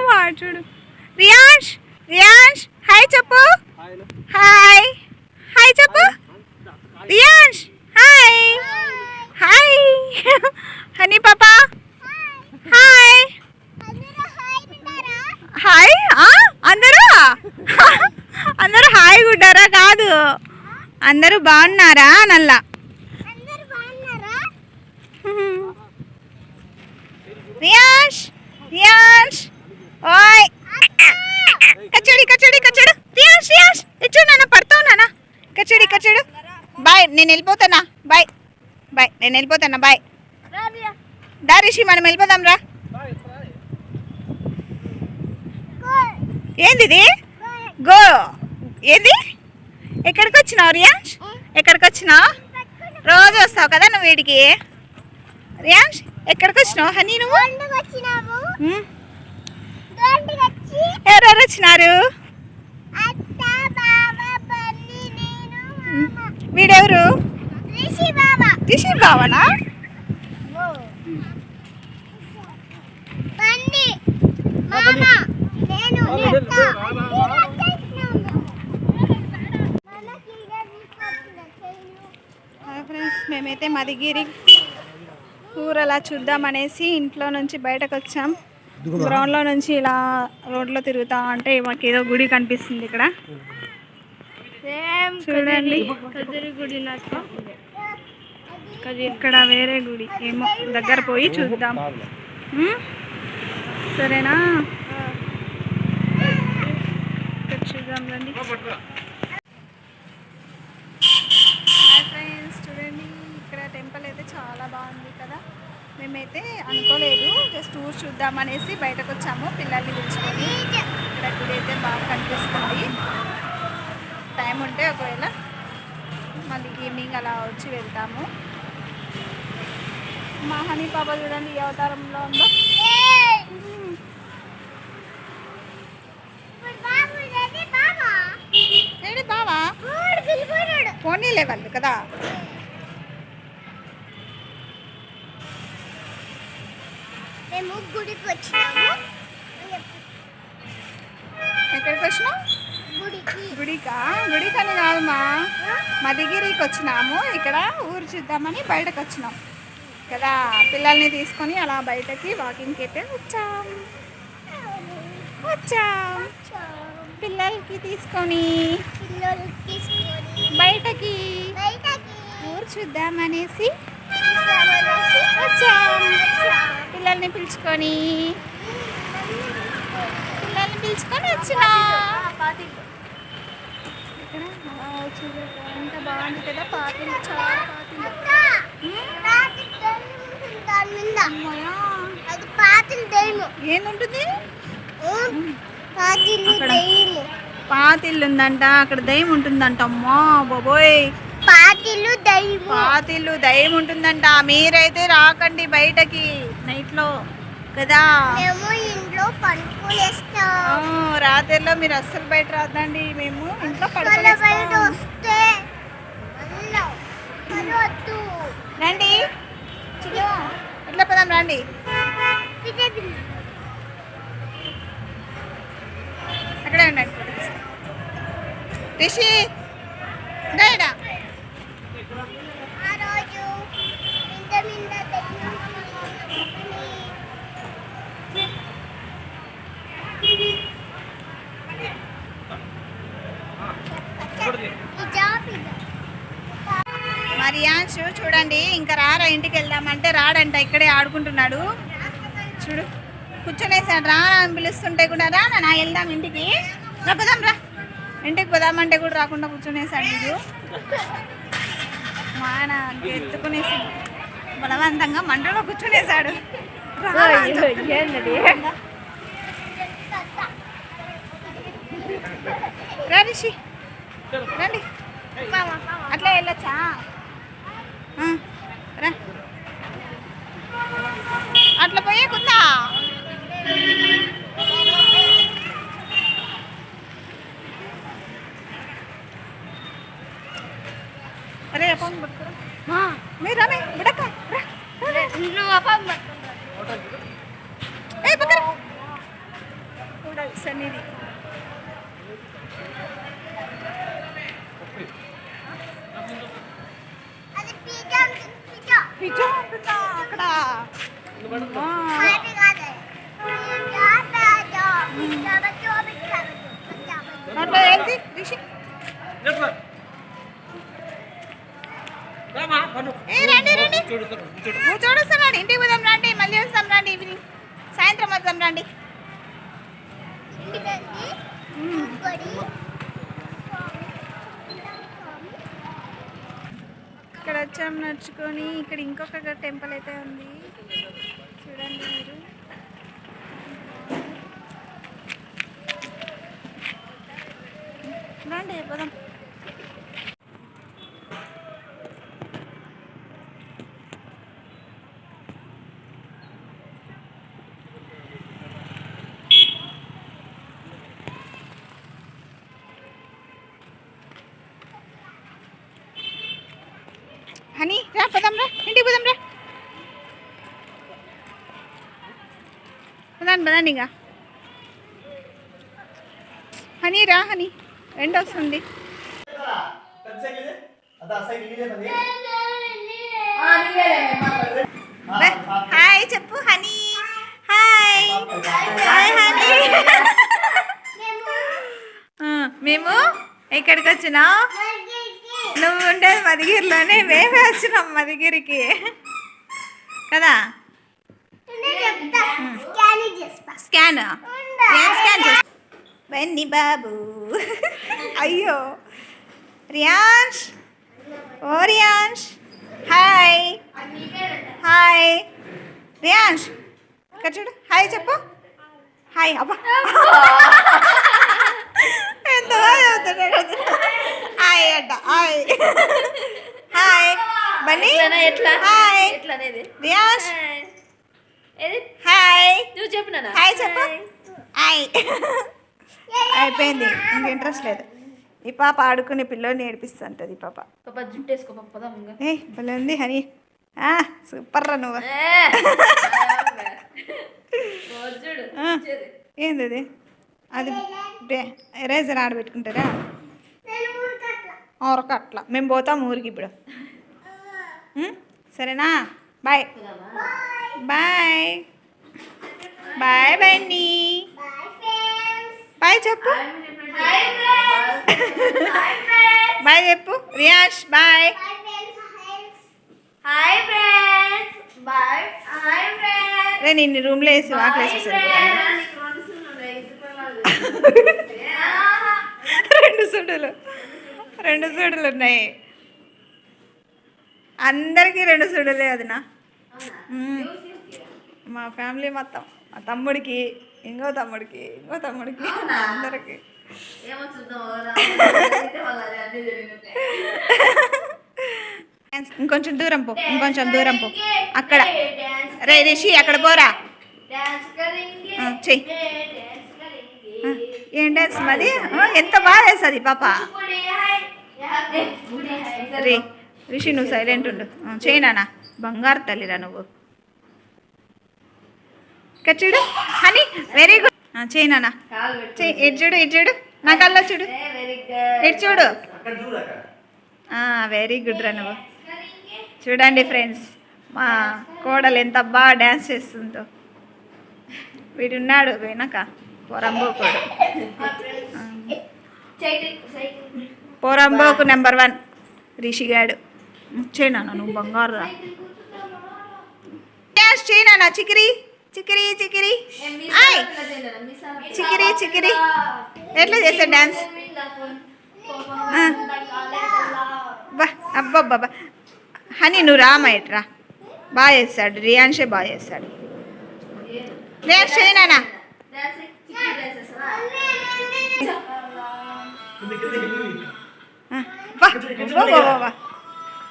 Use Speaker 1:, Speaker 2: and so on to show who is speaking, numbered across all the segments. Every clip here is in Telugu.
Speaker 1: వాడు చూడు. రియాష్ రియాష్ హాయ్ చెప్పు. హాయ్ హాయ్ చెప్పు రియాష్. హాయ్ హాయ్ హనీ పాపా హాయ్ హాయ్. అందరూ అందరూ హాయ్ గుడ్డారా? కాదు, అందరూ బాగున్నారా నల్లా. రియాష్ రియాష్ ఓయ్ కచ్చడి కచ్చడి కచ్చడు. రియాష్ రియాష్ ఇచ్చు నాన్న పడతావు నాన్న. కచ్చడి కచ్చడు. బాయ్, నేను వెళ్ళిపోతానా. బాయ్ బాయ్, నేను వెళ్ళిపోతానా. బాయ్ దా రిషి, మనం వెళ్ళిపోదాం రా. ఏంది ఇది? గో ఏది? ఎక్కడికి వచ్చినావు రియాష్? ఎక్కడికి వచ్చినావు? రోజు వస్తావు కదా నువ్వు వీడికి. రియాష్ ఎక్కడికి వచ్చినావు హనీ నువ్వు? ఎవరెవరు వచ్చినారు? వీడెవరు? రిషి బావనా? ఫ్రెండ్స్, మేమైతే మదిగిరి ఊరు అలా చూద్దామనేసి ఇంట్లో నుంచి బయటకు వచ్చాం. గ్రౌండ్లో నుంచి ఇలా రోడ్లో తిరుగుతా అంటే మాకు ఏదో గుడి కనిపిస్తుంది ఇక్కడ. చూడండి, ఇక్కడ వేరే గుడి ఏమో, దగ్గర పోయి చూద్దాం. సరేనా? ఇక్కడ చూద్దాం రండి. హాయ్ ఫ్రెండ్స్, చూడండి ఇక్కడ టెంపుల్ అయితే చాలా బాగుంది కదా. మేమైతే అనుకోలేదు, జస్ట్ ఊరు చూద్దామనేసి బయటకు వచ్చాము పిల్లల్ని పిలుచుకొని. ఇక్కడ గుడి అయితే బాగా కనిపిస్తుంది. టైం ఉంటే ఒకవేళ మళ్ళీ ఈవినింగ్ అలా వచ్చి వెళ్తాము. మా హనీ పాప చూడండి ఏ అవతారంలో ఉందో. ఏడి బావా? పోనీలే వాళ్ళు కదా.
Speaker 2: గుడికి వచ్చినాము.
Speaker 1: ఎక్కడికి వచ్చినావు? గుడికా? గుడికని కాదమ్మా, మదిగిరికి వచ్చినాము. ఇక్కడ ఊరు చూద్దామని బయటకు వచ్చినాం కదా. పిల్లల్ని తీసుకొని అలా బయటకి వాకింగ్కి అయితే వచ్చాం. పిల్లలకి తీసుకొని బయటకి ఊరు చూద్దామనేసి వచ్చాం. పిల్లల్ని పిలుచుకొని వచ్చినా. ఇక్కడ ఎంత బాగుంది కదా. పాతిలు, చాలా పాతిలు. ఏందుంటుంది? పాతిల్లు ఉందంట, అక్కడ దయ్యం ఉంటుందంట. అమ్మా బాబోయ్, పాతిల్లు దయ్యం ఉంటుందంట. మీరైతే రాకండి బయటకి నైట్లో కదా. రాత్రిలో మీరు అస్సలు బయట రాదండి. మేము ఇంట్లో రండి. ఎట్లా పదాం రండి. అక్కడే ఉండండి. రిషి డైడా మరి యాన్షు చూడండి, ఇంకా రారా ఇంటికి వెళ్దామంటే రాడంట. ఇక్కడే ఆడుకుంటున్నాడు. చూడు కూర్చొనేసాడు. రా అని పిలుస్తుంటే కూడా రా నా వెళ్దాం ఇంటికి. రా పోదాం, రా ఇంటికి పోదామంటే కూడా రాకుండా కూర్చొనేసాడు. ఇది మా ఆయన ఎత్తుకునేసి బలవంతంగా మంటలో కూర్చునేసాడు. రిషి రండి, అట్లా వెళ్ళొచ్చా? రా అట్లా పోయేకుందా? అరే అప్పం పట్టుకురా. మీరు రామే బిడక్క. ఏ పక్కన సన్నిధి. పిజ్జా ఉంటుందా అక్కడ? అట్లా ఏంటి రిషి? చూడొస్తాం ఇంటికి పోదాం రండి, మళ్ళీ వస్తాం రండి, ఈవినింగ్ సాయంత్రం వస్తాం రండి. ఇక్కడ వచ్చాం నడుచుకొని. ఇక్కడ ఇంకొక టెంపుల్ అయితే ఉంది, చూడండి మీరు. రండి పోదాం. హనీ రా పోదాం, రా ఇంటికి పోదాం, రా పదండి ఇక. హనీ రా హనీ, ఎండ వస్తుంది. హాయ్ చెప్పు హనీ. Hi hi honey. మేము ఎక్కడికి వచ్చినాం? నువ్వు ఉండేది మదిగిరిలోనే, మేమే వచ్చినాం మదిగిరికి కదా. స్కాన్ చేస్తా బన్నీ బాబు. అయ్యో రియాన్ష్, ఓ రియాన్ష్ హాయ్. హాయ్ రియాన్ష్, ఇక్కడ చూడు, హాయ్ చెప్పు. హాయ్ అబ్బా, ఎంత బాగా చదువుతున్నాడు. హాయ్ అంట, hi hi Bunny. Hi Riyansh, hi
Speaker 2: నువ్వు చెప్పు.
Speaker 1: హాయ్ చెప్పు. హాయ్ అయిపోయింది, ఇంక ఇంట్రెస్ట్ లేదు. ఈ పాప ఆడుకునే పిల్లోని నేర్పిస్తుంటది. ఈ పాప
Speaker 2: జుట్టేసుకో
Speaker 1: ఏ భలే ఉంది హనీ. సూపర్ రా నువ్వు. ఏంది అది? ఎరేజర్ ఆడబెట్టుకుంటారా? అట్లా మేము పోతాం ఊరికి ఇప్పుడు. సరేనా? Bye bye bye Bunny. Bye చెప్పు, బాయ్ చెప్పు రియాష్. బాయ్ రే, నిన్ను రూమ్లో వేసి వాకిలు వేసేసాను. రెండు సూడులు ఉన్నాయి అందరికీ. 2 సూడులే అదినా. మా ఫ్యామిలీ మొత్తం, మా తమ్ముడికి, ఇంకో తమ్ముడికి, అందరికి. ఇంకొంచెం దూరం పో, అక్కడ. రే రిషి అక్కడ పోరా, చెయ్యి. ఏం డ్యాన్స్ మాది? ఎంత బాగా వేస్తుంది పాప. రే రిషి నువ్వు సైలెంట్ ఉండు. చేయనా బంగారు తల్లిరా నువ్వు. ఇక్కడ చూడు హనీ, వెరీ గుడ్. చేయనా చెయ్యి. ఇటు చూడు, నా కళ్ళ చూడు, ఇటు చూడు. వెరీ గుడ్ రా నువ్వు. చూడండి ఫ్రెండ్స్, మా కోడలు ఎంత బాగా డ్యాన్స్ చేస్తుందో. వీడున్నాడు వెనక పోరంబోకుడు. పోరంబోకు నెంబర్ 1 రిషిగాడు. చేయనా నువ్వు బంగారు రా. డ్యాన్స్ చేయనా చికిరి చికిరి చికిరి. చికిరి ఎట్లా చేస్తాడు డ్యాన్స్? బా అబ్బబ్బా హనీ నువ్వు రామా ఎట్రా. బాగా చేస్తాడు రియాన్షే, బాగా చేస్తాడు. డ్యాన్స్ చేయనా?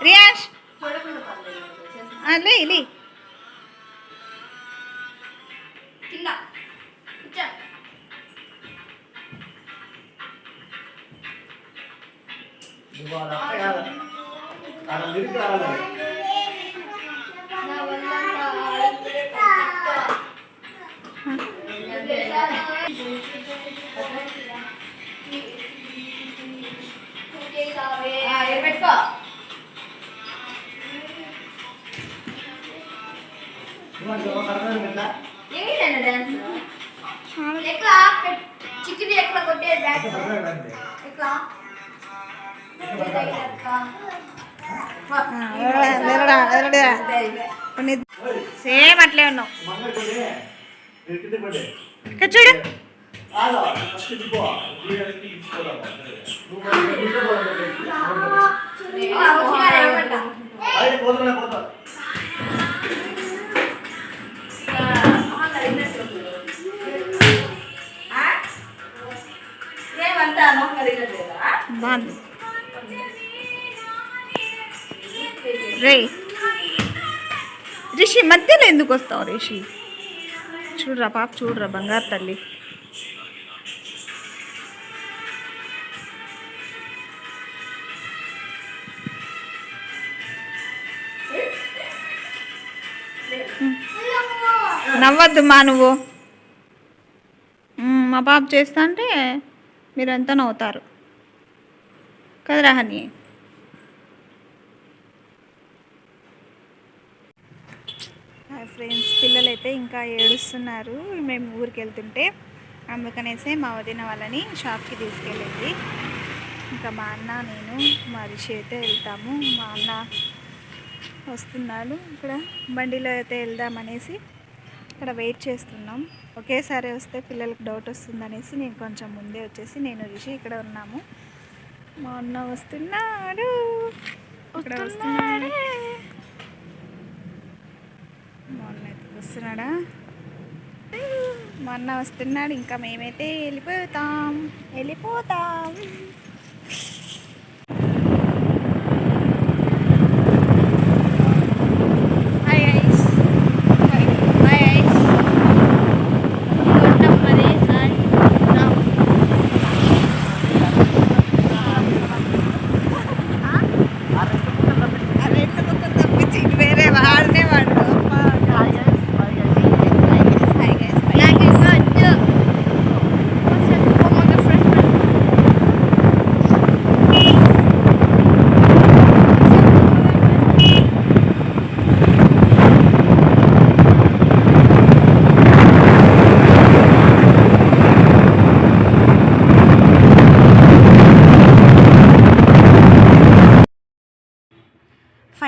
Speaker 1: రియాష్ లే
Speaker 2: చికెన్ ఎట్లా కొట్టే బ్యాగ్ ఎట్లా
Speaker 1: సేమ్ అట్లే ఉన్నావు చూడు బాగుంది రే రిషి మధ్యలో ఎందుకు వస్తావు రిషి చూడరా పాప చూడరా బంగారు తల్లి నవ్వద్దు మా నువ్వు మా పాప చేస్తా అంటే మీరంతా నవ్వుతారు కదరా హనీ ఫ్రెండ్స్ పిల్లలైతే ఇంకా ఏడుస్తున్నారు మేము ఊరికి వెళ్తుంటే అందుకనేసి మా వదిన వాళ్ళని షాప్కి తీసుకెళ్ళింది ఇంకా మా అన్న నేను మా రిషి అయితే వెళ్తాము మా అన్న వస్తున్నాడు ఇక్కడ బండిలో అయితే వెళ్దామనేసి ఇక్కడ వెయిట్ చేస్తున్నాం ఒకేసారి వస్తే పిల్లలకు డౌట్ వస్తుందనేసి నేను కొంచెం ముందే వచ్చేసి నేను రిషి ఇక్కడ ఉన్నాము మా అన్న వస్తున్నాడు ఇక్కడ వస్తున్నాడు మా అన్న అయితే వస్తున్నాడా మా అన్న వస్తున్నాడు ఇంకా మేమైతే వెళ్ళిపోతాం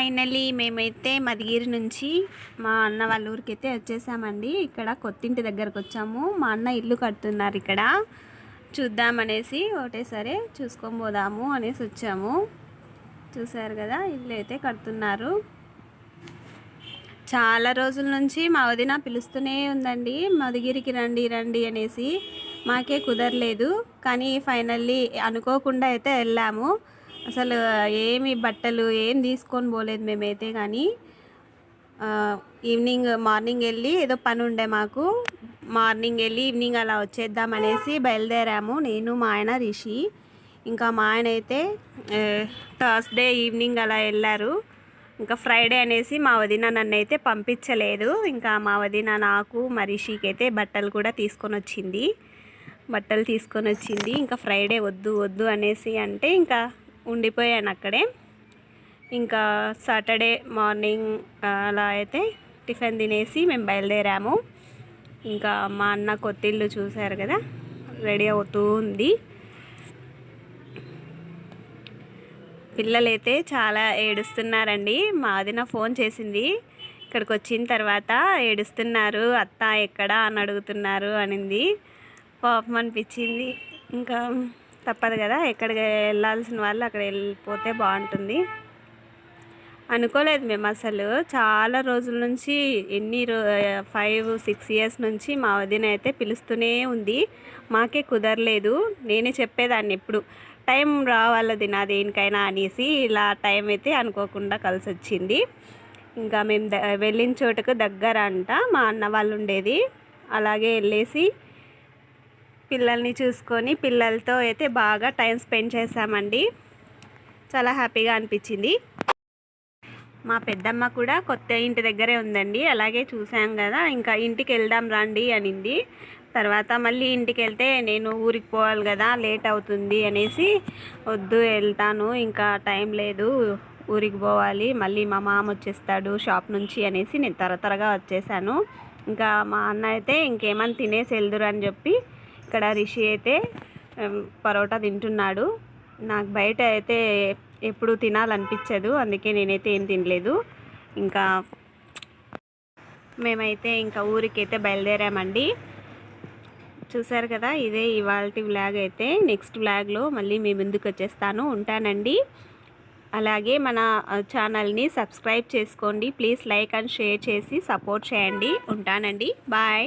Speaker 1: ఫైనల్లీ మేమైతే మదిగిరి నుంచి మా అన్న వాళ్ళ ఊరికి అయితే వచ్చేసామండి ఇక్కడ కొత్తింటి దగ్గరకు వచ్చాము మా అన్న ఇల్లు కడుతున్నారు ఇక్కడ చూద్దామనేసి ఒకటేసరి చూసుకొని పోదాము అనేసి వచ్చాము చూసారు కదా ఇల్లు అయితే కడుతున్నారు చాలా రోజుల నుంచి మా వదిన పిలుస్తూనే ఉందండి మదిగిరికి రండి రండి అనేసి మాకే కుదరలేదు కానీ ఫైనల్లీ అనుకోకుండా అయితే వెళ్ళాము అసలు ఏమి బట్టలు ఏం తీసుకొని పోలేదు మేమైతే కానీ మార్నింగ్ వెళ్ళి ఏదో పని ఉండే మాకు మార్నింగ్ వెళ్ళి ఈవినింగ్ అలా వచ్చేద్దాం అనేసి బయలుదేరాము నేను మా ఆయన రిషి ఇంకా మా ఆయన అయితే థర్స్డే ఈవినింగ్ అలా వెళ్ళారు ఇంకా ఫ్రైడే అనేసి మా వదిన నన్ను అయితే పంపించలేదు ఇంకా మా వదిన నాకు మా రిషికి అయితే బట్టలు కూడా తీసుకొని వచ్చింది ఇంకా ఫ్రైడే వద్దు అనేసి అంటే ఇంకా ఉండిపోయాను అక్కడే ఇంకా సాటర్డే మార్నింగ్ అలా అయితే టిఫిన్ తినేసి మేము బయలుదేరాము ఇంకా మా అన్న కొత్తిల్లు చూశారు కదా రెడీ అవుతూ ఉంది పిల్లలైతే చాలా ఏడుస్తున్నారండి మా వదిన ఫోన్ చేసింది ఇక్కడికి వచ్చిన తర్వాత ఏడుస్తున్నారు అత్త ఎక్కడా అని అడుగుతున్నారు అనింది పాపం అనిపించింది ఇంకా తప్పదు కదా ఎక్కడికి వెళ్ళాల్సిన వాళ్ళు అక్కడ వెళ్ళిపోతే బాగుంటుంది అనుకోలేదు మేము అసలు చాలా రోజుల నుంచి 5-6 ఇయర్స్ నుంచి మా వదిన అయితే పిలుస్తూనే ఉంది మాకే కుదరలేదు నేనే చెప్పేదాన్ని ఎప్పుడు టైం రావాలది నా దేనికైనా అనేసి ఇలా టైం అయితే అనుకోకుండా కలిసి వచ్చింది ఇంకా మేము వెళ్ళిన చోటుకు దగ్గర అంట మా అన్న వాళ్ళు ఉండేది అలాగే వెళ్ళేసి పిల్లల్ని చూసుకొని పిల్లలతో అయితే బాగా టైం స్పెండ్ చేసామండి చాలా హ్యాపీగా అనిపించింది మా పెద్దమ్మ కూడా కొత్త ఇంటి దగ్గరే ఉందండి అలాగే చూసాం కదా ఇంకా ఇంటికి వెళ్దాం రండి అనింది
Speaker 3: తర్వాత మళ్ళీ ఇంటికి వెళ్తే నేను ఊరికి పోవాలి కదా, లేట్ అవుతుంది అనేసి వద్దు వెళ్తాను, ఇంకా టైం లేదు, ఊరికి పోవాలి, మళ్ళీ మా మామ వచ్చేస్తాడు షాప్ నుంచి అనేసి నేను త్వరగా వచ్చేసాను. ఇంకా మా అన్న అయితే ఇంకేమని తినేసి వెళ్దురు అని చెప్పి ఇక్కడ రిషి అయితే పరోటా తింటున్నాడు. నాకు బయట అయితే ఎప్పుడు తినాలనిపించదు, అందుకే నేనైతే ఏం తినలేదు. ఇంకా మేమైతే ఇంకా ఊరికైతే బయలుదేరామండి. చూసారు కదా, ఇదే ఇవాల్టి వ్లాగ్ అయితే. నెక్స్ట్ వ్లాగ్లో మళ్ళీ మీ ముందుకు వచ్చేస్తాను. ఉంటానండి. అలాగే మన ఛానల్ని సబ్స్క్రైబ్ చేసుకోండి ప్లీజ్. లైక్ అండ్ షేర్ చేసి సపోర్ట్ చేయండి. ఉంటానండి. బాయ్.